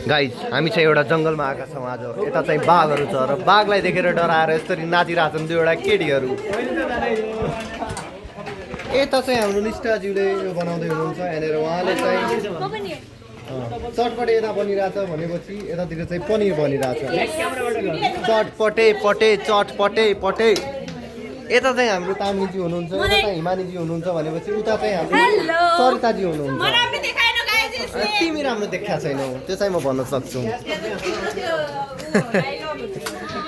Guys हामी चाहिँ एउटा जङ्गलमा आएका छौँ आज। यता चाहिँ बाघहरू छ र बाघलाई देखेर डराएर यसरी नाचिरहेछन् दुईवटा केटीहरू। यता चाहिँ हाम्रो निष्ठाज्यूले यो बनाउँदै हुनुहुन्छ। यहाँनिर उहाँले चाहिँ चटपटे यता बनिरहेछ भनेपछि यतातिर चाहिँ पनिर बनिरहेछ। चटपटे पटे चटपटे पटे। यता चाहिँ हाम्रो तामिनीजी हुनुहुन्छ, यता चाहिँ हिमानीजी हुनुहुन्छ भनेपछि उता चाहिँ हाम्रो सरिताजी हुनुहुन्छ। तिमी राम्रो देखाएको छैनौ त्यो चाहिँ म भन्न सक्छु।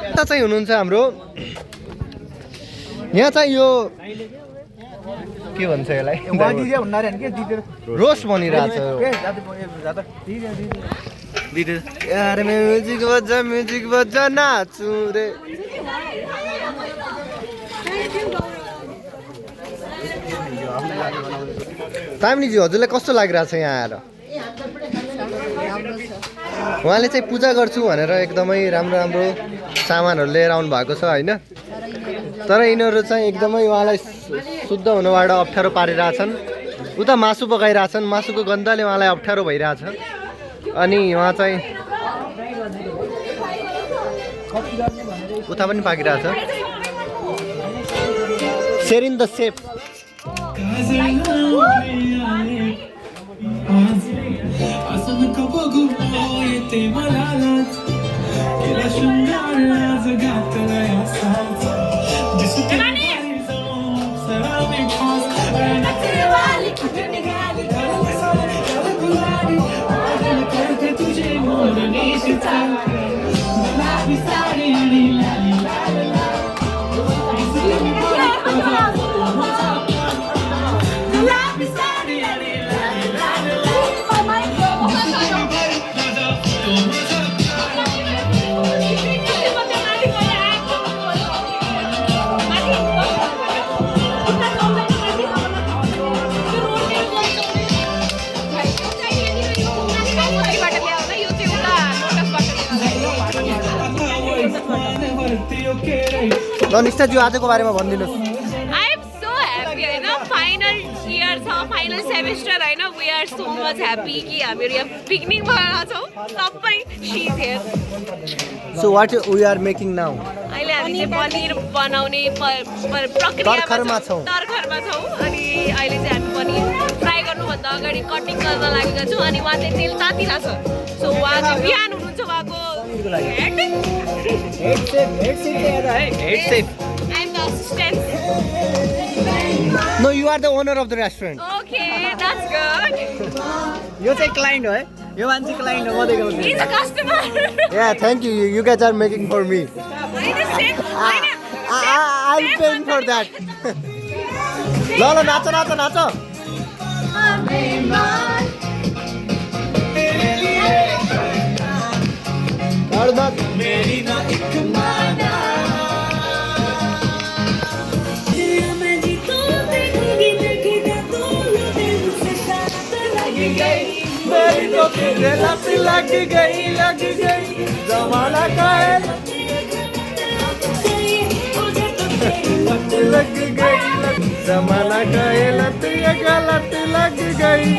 यता चाहिँ हुनुहुन्छ हाम्रो, यहाँ चाहिँ यो के भन्छ यसलाई रोस्ट बनिरहेछ। म्युजिक बजा नाचु रे। तामिनीजी हजुरलाई कस्तो लागिरहेछ यहाँ आएर? उहाँले चाहिँ पूजा गर्छु भनेर एकदमै राम्रो राम्रो सामानहरू लिएर आउनु भएको छ होइन। तर यिनीहरू चाहिँ एकदमै उहाँलाई शुद्ध हुनबाट अप्ठ्यारो पारिरहेछन्। उता मासु पकाइरहेछन्, मासुको गन्धले उहाँलाई अप्ठ्यारो भइरहेछ। अनि उहाँ चाहिँ उता पनि पाकिरहेछ। सेरिन द सेफ। निष्ठाज्यू आजको बारेमा भनिदिनुहोस्। आई एम सो ह्याप्पी होइन, फाइनल इयर छ, फाइनल सेमेस्टर होइन। We are so much happy कि हामीहरू यहाँ पिकनिक भएर छौँ सबै। She is here. So what we are making now? अहिले हामी चाहिँ पनिर बनाउने प्रक्रियामा छौँ, तर्खरमा छौँ। अनि अहिले चाहिँ हामी पनिर फ्राई गर्नुभन्दा अगाडि कटिङ गर्न लागेका छौँ। अनि उहाँ चाहिँ तेल तातिरहेछ। सो उहाँ चाहिँ बिहान हुनुहुन्छ उहाँको Head chef. I'm the assistant. No, you are the owner of the restaurant. Okay, that's good. यो चाहिँ क्लाइन्ट हो है, यो मान्छे क्लाइन्ट हो। म देखेको छु। He's a customer. Yeah, thank you. You guys are making for me. I'm paying for that. ल ल नाच नाच नाच। मेरी ना एक माना मेरी तो तेरे लत लग गई जमाना का है लग गई जमाना का है लत ये गलत लग गई।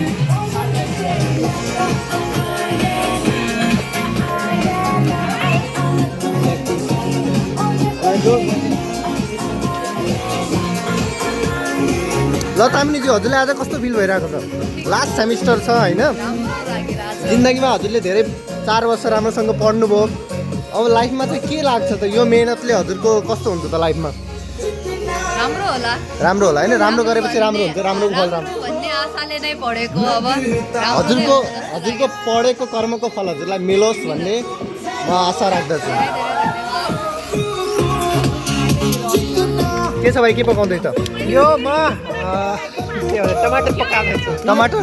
ल तामिनीजी हजुरले आज कस्तो फिल भइरहेको छ? लास्ट सेमिस्टर छ होइन, जिन्दगीमा हजुरले धेरै 4 वर्ष राम्रोसँग पढ्नुभयो। अब लाइफमा चाहिँ के लाग्छ त? यो मेहनतले हजुरको कस्तो हुन्छ त लाइफमा? राम्रो होला होइन, राम्रो गरेपछि राम्रो हुन्छ, राम्रो फल राम्रो भन्ने आशाले नै पढेको। अब हजुरको पढेको कर्मको फल हजुरलाई मिलोस् भन्ने म आशा राख्दछु। के छ भाइ, के पकाउँदैछ? यो म टमाटर पकाउँदैछु। टमाटर?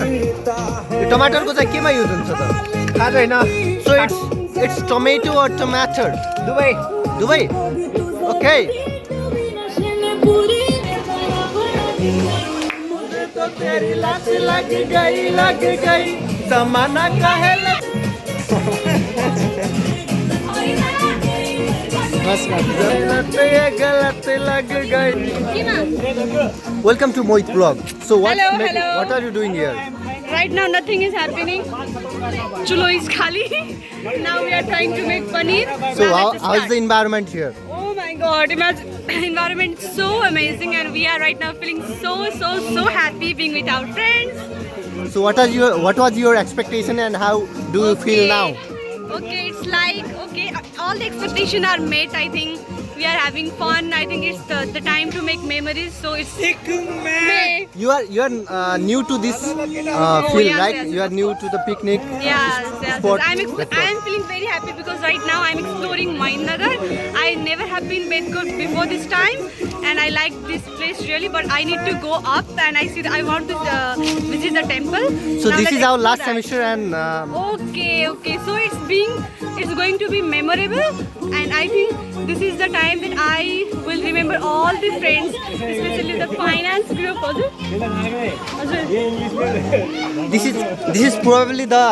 यो टमाटरको चाहिँ केमा युज हुन्छ त? थाहा छैन। सो इट्स टमेटो और टमाटर? दुबई। ओके। तो तेरी लत लग गई जमाना का है गलत लग गई। Welcome to Mohit vlog. So what are you doing here? right now nothing is happening. Chulo is khali. Now we are trying to make paneer. So Now let's how is start. the environment here? Oh my god, imagine environment is so amazing and we are right now feeling so happy being with our friends. So what was your expectation and how do you feel now? Okay, it's like all the expectations are met. I think we are having fun. I think it's the time to make memories. So it's May. You are new to this field, yes, right? yes. You are new to the picnic Yes. sport. I'm That's what. feeling very happy because right now I'm exploring Mainagar. I never have been Bedkot before this time, and I like this place really. But I need to go up, and I want to visit the temple. So Now this let's is our explore last that. semester and Okay. So it's going to be memorable, and I think this is the time that I will remember all the friends, especially the finance group. this is probably the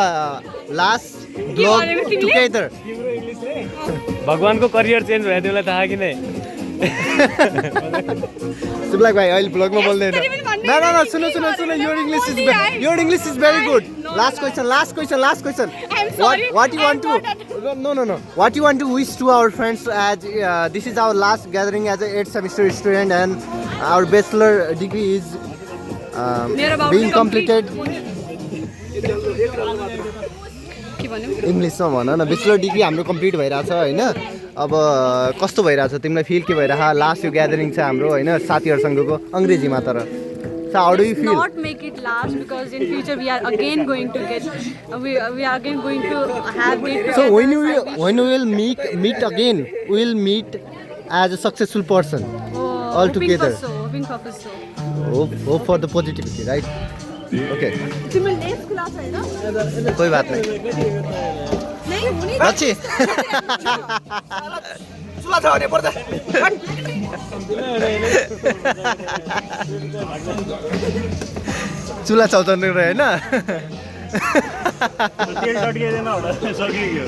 last vlog everything together. भगवानको career change भयो तिमीलाई थाहा कि नै सुब्लाक भाइ अहिले भ्लगमा बोल्दैन यसरी पनि भन्ने न होइन, सुनो यसरी your English is बोल्दै your English is very good. No, Last question. I'm sorry. What you want I'm to no. What you want to wish to our friends as this is our last gathering as a 8th semester student and our bachelor degree is Near about being to complete. completed. के भन्नु? इङ्ग्लिसमा भन न bachelor degree हाम्रो complete भइरहेछ होइन अब कस्तो भइरहेछ तिमीलाई फिल के भइरहेछ लास्ट यो ग्यादरिङ छ हाम्रो होइन साथीहरूसँगको अङ्ग्रेजीमा तर So how do you feel? Not make it last because in future we are again going to get we are again going to have it. So when we will meet again, we will meet as a successful person all together. Hoping for so. Hope for the positivity, right? Okay. तिम्रो lace खुला छैन? कोही बात नहीं. नहीं हुने. रची. चुला छ भने पर्दा. चुला चौताउने रहे होइन? तेल टट्किएन होला सकियो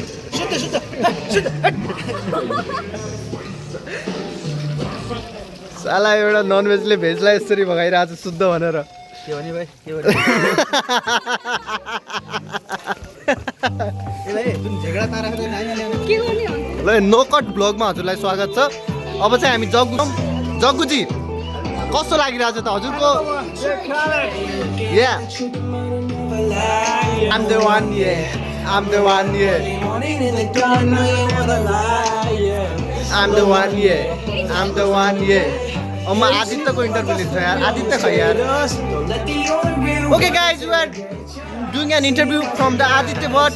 साला एउटा ननभेजले भेजलाई यसरी भगाइरहेको छ शुद्ध भनेर. के भने भाइ के भने जुन झगडा तारा के गर्ने हो? ल नो कट ब्लगमा हजुरलाई स्वागत छ. अब चाहिँ हामी जग्गुजी कस्तो लागिरहेको छ त हजुरको? I'm the one, yeah. I'm the one, yeah. I'm the one, yeah. I'm the one, yeah. अब म आदित्यको इन्टरभ्यू लिन्छु यार. आदित्य खै यार. Okay guys, we are doing an interview from the Aditya Bhatt.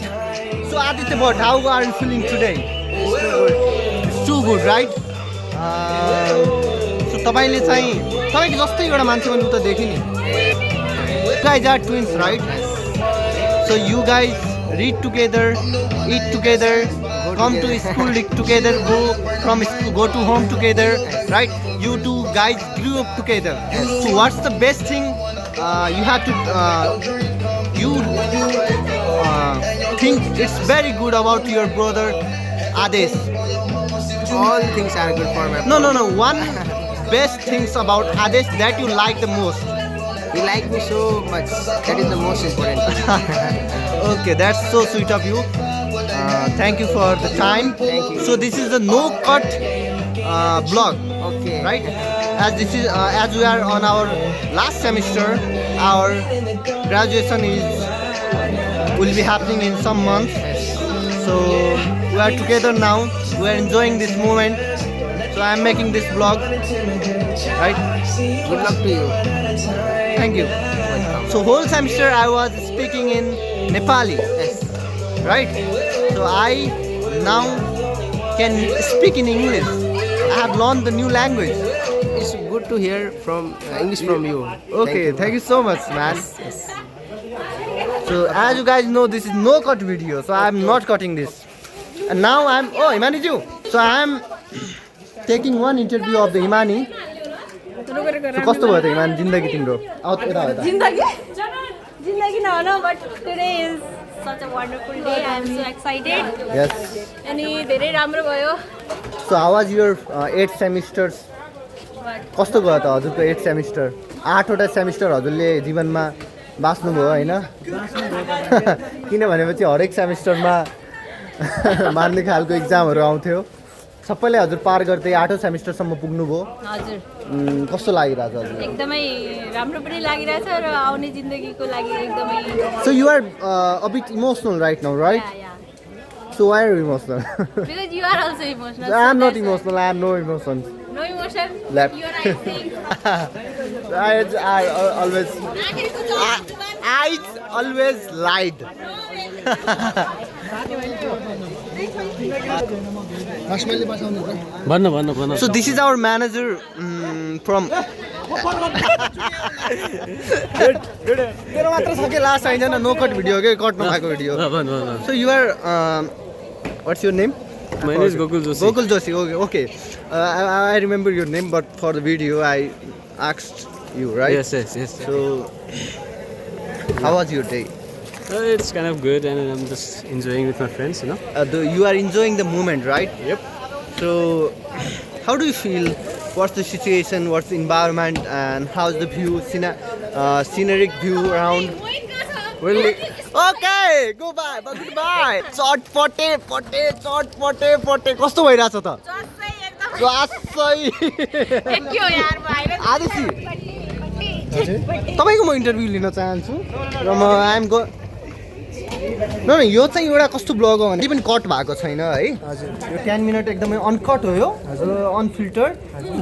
So Aditya Bhatt, how are you feeling today? It's too good, right? So तपाईँले चाहिँ तपाईँको जस्तै एउटा मान्छे मैले उता देखेँ नि. You guys are twins, right? So you guys read together, eat together, come to school together, go to home together, right? You two guys grew up together. So what's the best thing you have to you think it's very good about your brother Adesh? all things are good for my No. One best things about Adesh that you like the most. He like me so much. That is the most important. Okay, that's so sweet of you. Thank you for the time. Thank you. So this is a no cut vlog, Okay. right? As this is as we are on our last semester, our graduation will be happening in some months. So we are together now. We are enjoying this moment. So I am making this vlog, right? Good luck to you. Thank you. So whole semester I was speaking in Nepali, Yes. right? So I now can speak in English. I have learned the new language. It's good to hear from English from you. Okay, thank you so much, man. Yes. So as you guys know, this is no cut video, so I am not cutting this. And now Himani Ju. So I am taking one interview of the Himani. So कस्तो भयो त हिमानी जिन्दगी तिम्रो? आउ यता यता. जिन्दगी नभन but today is such a wonderful day. I am so excited. Yes. अनि धेरै राम्रो भयो. So how was your 8th semesters? कस्तो गयो त हजुरको 8th सेमिस्टर? 8वटा सेमिस्टर हजुरले जीवनमा बाँच्नुभयो होइन किनभनेपछि हरेक सेमिस्टरमा मार्ने खालको इक्जामहरू आउँथ्यो सबैले हजुर पार गर्दै 8औं सेमिस्टरसम्म पुग्नुभयो हजुर कस्तो लागिरहेछ हजुर एकदमै राम्रो पनि लागिरहेछ र आउने जिन्दगीको लागि एकदमै So you are a bit emotional right now, right? yeah. So why are you emotional? Because you are also emotional. I am not emotional. I have no emotions. No emotion. Left. You are acting. I always lied. भन्नु भन्नु भन्नु So this is our manager from. तेरो मात्र छ के last आइजन no cut video के cut नभएको भिडियो. भन्नु भन्नु So you are what's your name? My name is Gokul Joshi. Gokul Joshi. Okay. I remember your name, but for the video I asked you, right? Yes. So how was your day? It's kind of good and I'm just enjoying with my friends, you know. You are enjoying the moment, right? Yep. So how do you feel? What's the situation? What's the environment? And how's the view? Scenic view around? Well, Okay, goodbye. चटपटे कस्तो भइरहेछ त स्वासै के हो यार viral आदिसी तपाईँको म interview लिन चाहन्छु र म आइएम गो न यो चाहिँ एउटा कस्तो ब्लग हो भने पनि कट भएको छैन है यो 10 मिनट एकदमै अनकट हो यो unfilter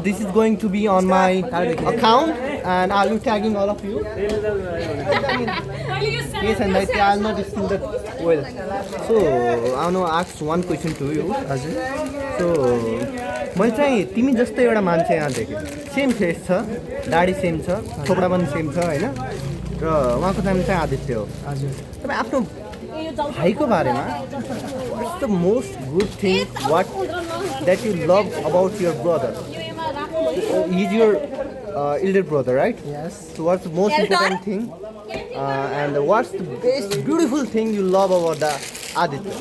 this is going to be on my account and I will tagging all of you Yes, and I'll not steal that well. So, I want to ask one question to you. So, मैले चाहिँ तिमी जस्तै एउटा मान्छे यहाँ देखेँ same face छ दाढी सेम छ छोपडा पनि सेम छ होइन र उहाँको नाम चाहिँ आदित्य हो तपाईँ आफ्नो भाइको बारेमा what's the most good thing that you love about your brother? He's your elder brother, right? Yes. So what's the most important thing? And what's the best beautiful thing you love about the Aditya?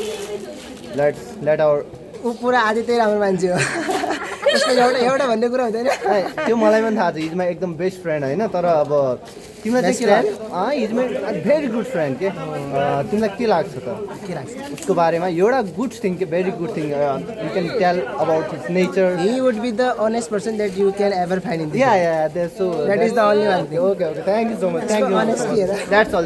Let our ऊ पुरा आदित्य राम्रो मान्छे हो त्यसको एउटा भन्ने कुरा हुँदैन त्यो मलाई पनि थाहा छ इज माई एकदम बेस्ट फ्रेन्ड होइन तर अब तिमीलाई चाहिँ के लाग्छ is my very good friend के तिमीलाई के लाग्छ त के लाग्छ उसको बारेमा एउटा गुड थिङ के very good thing you can tail about his nature He would be the honest person that you can ever find in this Yeah, that's so. That is the only one thing. Okay. Thank you so much. Thank you. honesty, That's all.